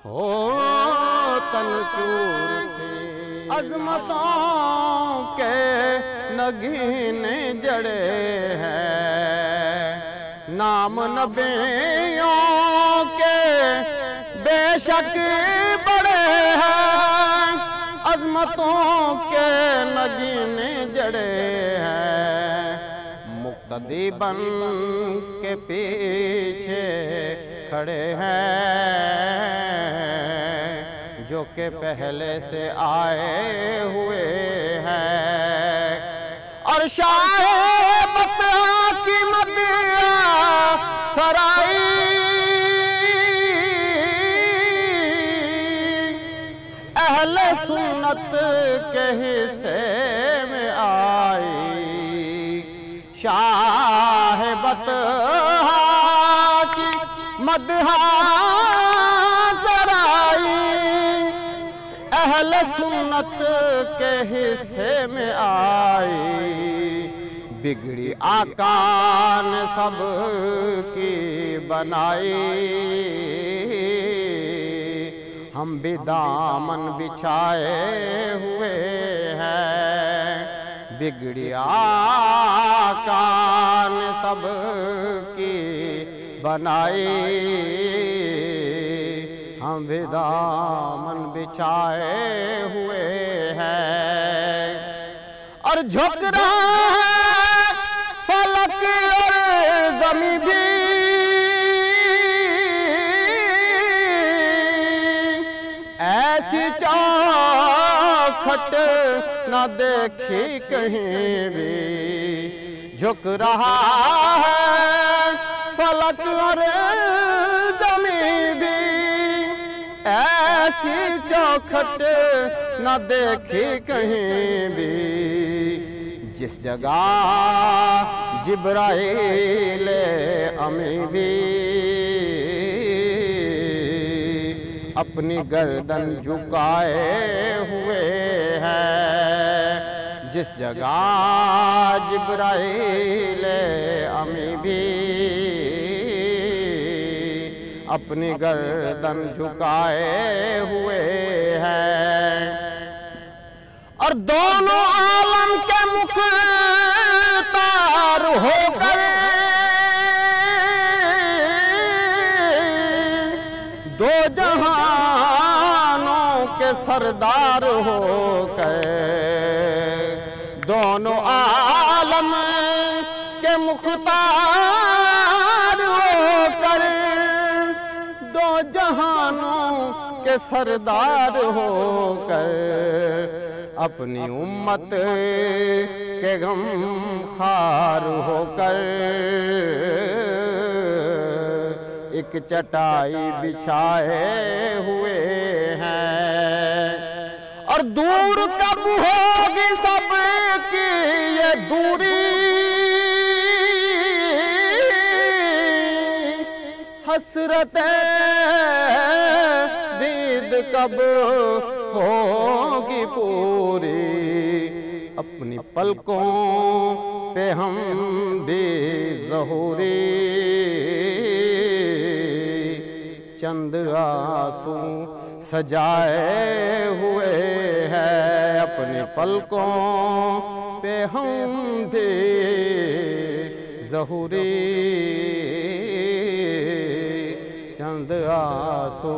हो तन चूर थे। अजमतों के नगीने जड़े हैं, नाम नबियों के बेशक बड़े हैं। अजमतों के नगीने जड़े हैं, मुक्तदी बन के पीछे खड़े हैं, जो के पहले से आए हुए हैं। और शाहे बसरा की मदिया सराई अहले सुन्नत के हिस्से में आई। शाह बतहा की मदहा सराई अहले सुन्नत के हिस्से में आई। बिगड़ी आका ने सब की बनाई, हम भी दामन बिछाए हुए हैं। बिगड़ी आका ने सब की बनाई, हम भी दामन बिछाए हुए हैं। और झुक रहा है फलक और ज़मीं भी, ऐसी चौखट न देखी कहीं भी। झुक रहा है फलक और ज़मीं भी, ऐसी चौखट न देखी कहीं भी। जिस जगह जिब्राइल अमी भी अपनी गर्दन झुकाए हुए हैं। जिस जगह जिब्राइल अमी भी अपनी गर्दन झुकाए हुए हैं। और दोनों आलम के मुख्तार होकर दो जहानों के सरदार होकर, दोनों आलम के मुख्तार होकर दो जहानों के सरदार होकर, अपनी उम्मत के गम खार होकर एक चटाई बिछाए हुए हैं। और दूर कब होगी सबकी ये दूरी, हसरतें दीद कब होगी पूरी। अपनी पलकों पे हम भी ज़हूरी चंद आंसू सजाए हुए हैं। अपनी पलकों पे हम भी ज़हूरी चंद आंसू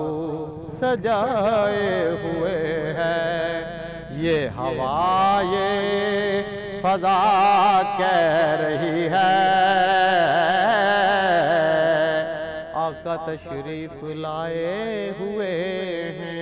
सजाए हुए हैं। ये हवा ये फ़ज़ा कह रही है, आका तशरीफ लाए हुए हैं।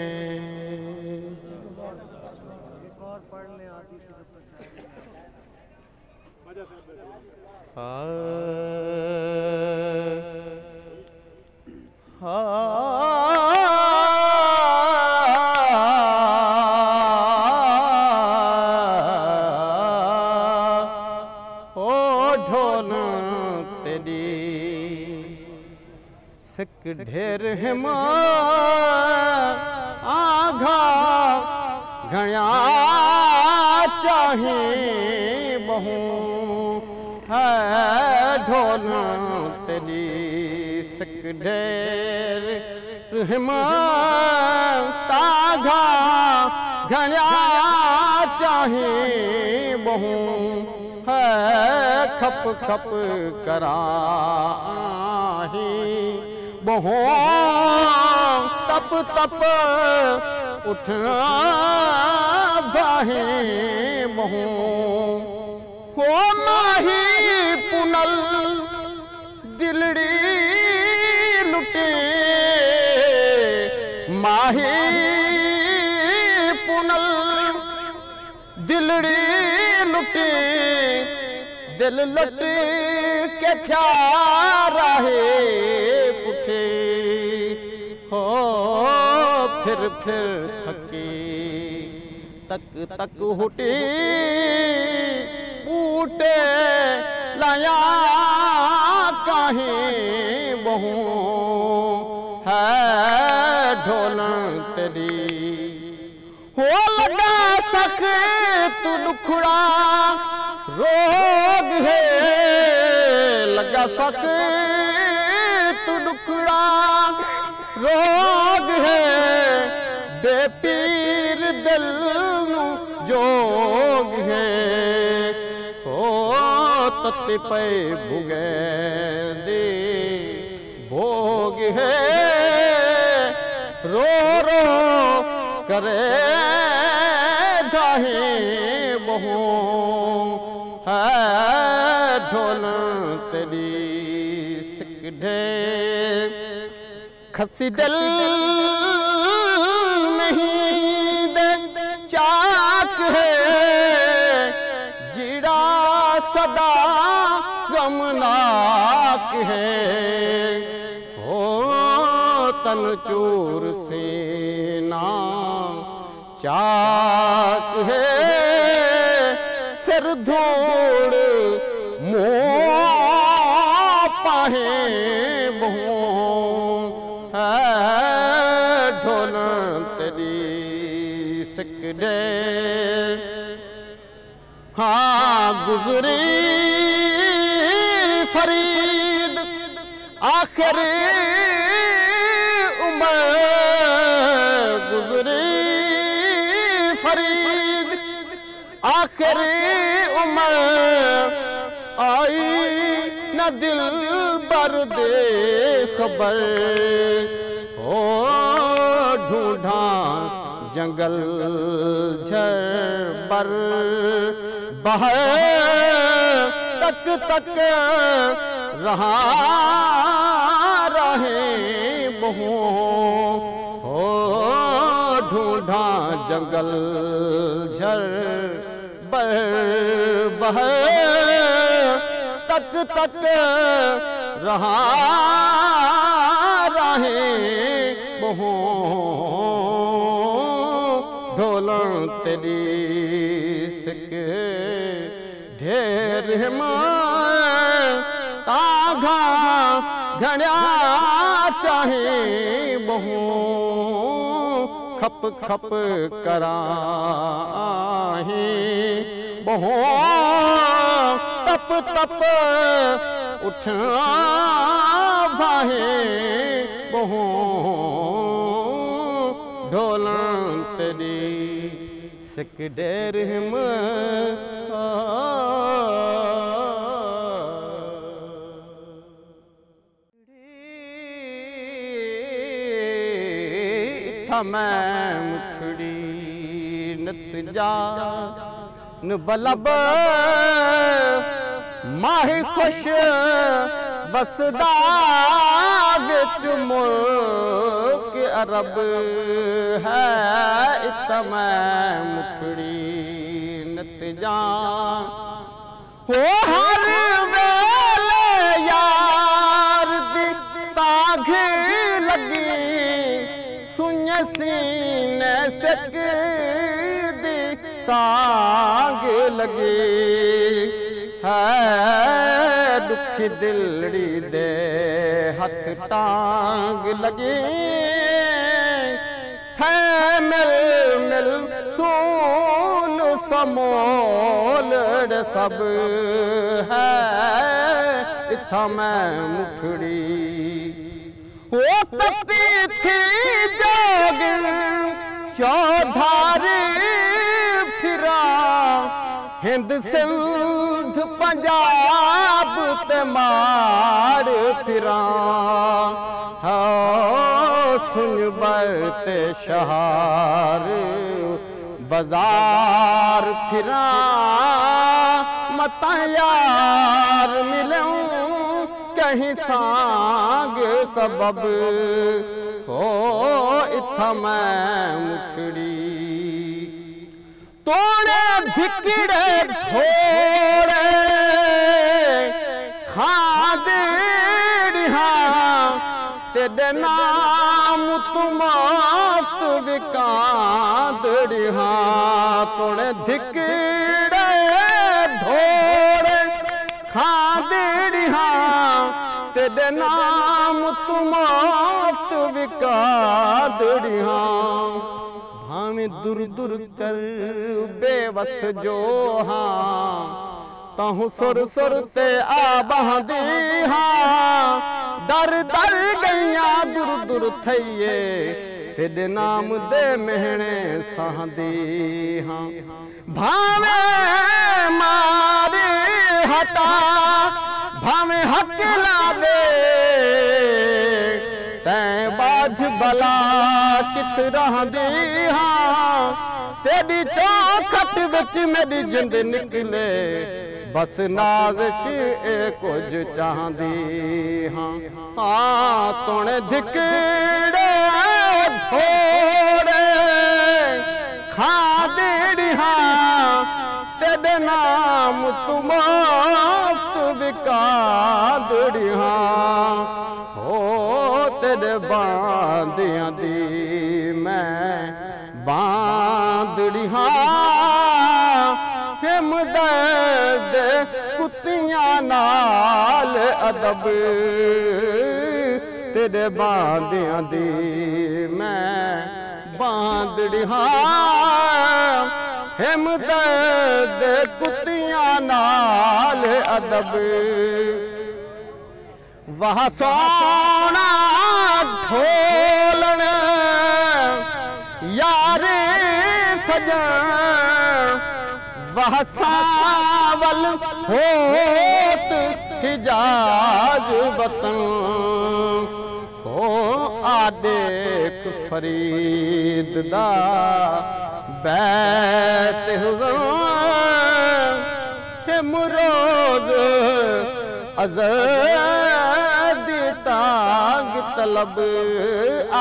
ढोल तेरी सिक ढेर हिमा आघा घया चाहे बहु है। ढोल तेरी सिक ढेर रहमा ताघा घणिया चाहे बहु है खप खप कराही बहु तप तप उठा बाहे बहु हो माही पुनल दिलड़ी लुटे माही पुनल दिलड़ी लुटे दिल लुट के क्या रहे पुठे हो फिर थकी तक तक हुटी ऊटे लाया काहे बहु है ढोलन तेरी हो लगा सक तू दुखड़ा रोग है लगा सक तू दुखड़ा रोग है बेपीर दिल नू जोग है हो तत्ते पे भुगे दे भोग है रो रो करे गाहे बहु है ढोल तेरी सिकढ़े खसी दिल नहीं दे चाक है जीरा सदा गमनाक है हो तन चूर से ना चाक है सिर धोड़ मोह पाहे बहु है ढोल तेरी सिकड़े हाँ गुजरी फरीद आखिरी उम्र गुजरी फरीद आखिरी उम्र आई न दिल बर दे खबर हो ढूंढा जंगल झर बह तक तक रहा रहे बहु हो ढूंढा जंगल झर बह तक तक रहा रहे बहु ढोलन तेरी सिक ढेर ताघा घणिया चाहे बहु खप खप कराही बहु तप तप उठा भाहे बहु ढोलन तेरी सिक ढेर मैं मुठड़ी नत जा न बलब माही खुश बसदा विच मुल्क अरब है इत मैं मुठड़ी नत जा हो हर वेले यार दी ताघ लगी सुन सीने सक दी साग लगी है दुख दिलड़ी दे हथ टांग लगी थे मिल मिल सोल समोल सब है इथा मैं मुठड़ी वो तपती थी जोग चौधारी फिरा हिंद सिंध पंजाब ते मार फिरा सुन बरते शहर बाजार फिरा मता यार मिलूं कहीं सांग सबब हो इथा मैं मुठड़ी तोड़े भिकड़े घोड़े खादे तेरे नाम तुमात विकादड़ी तोड़े धिकड़े ढोड़े खादड़ी तेरे नाम तुमात विकादड़ी भावे दूर दूर कर बेवस जो ताहू सुर सुर ते आबादी दर दर गैया दूर दूर थइए तेरे नाम दे मेहणे सहदी भावे मारे हटा भावे हक ला दे तैं बाझ बला कित रहंदी तेरी चौखट विच मेरी जिंद निकले बस नाज़िश ए कुछ चाहदी तोड़े धिकड़े घोड़े खादड़ी तेरे नाम तुमात विकादड़ी हो तेरे बांदियां दी मैं बांदड़ी दर्द कुतियां नाल अदब तेरे बांदियां दी मैं बांदड़ी हिम दर्द कुतियां नाल अदब वह सोना ढोलन यारे सजन वह सावल होत हिजाज वतन हो आदेक फरीद दा बैत मुरोज अज़दी ताग तलब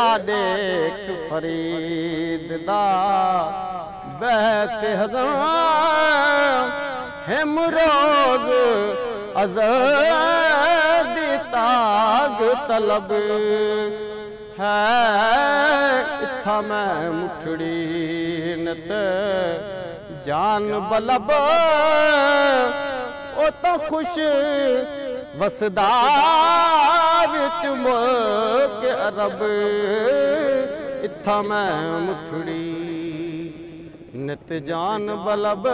आदेक फरीद दा बैत हम रोज अज़दी ताग तलब है इथा मैं मुठड़ी नत जान बलब ओ तो खुश वसदा विच मुल्क अरब इथा मैं मुठड़ी नित जान बलब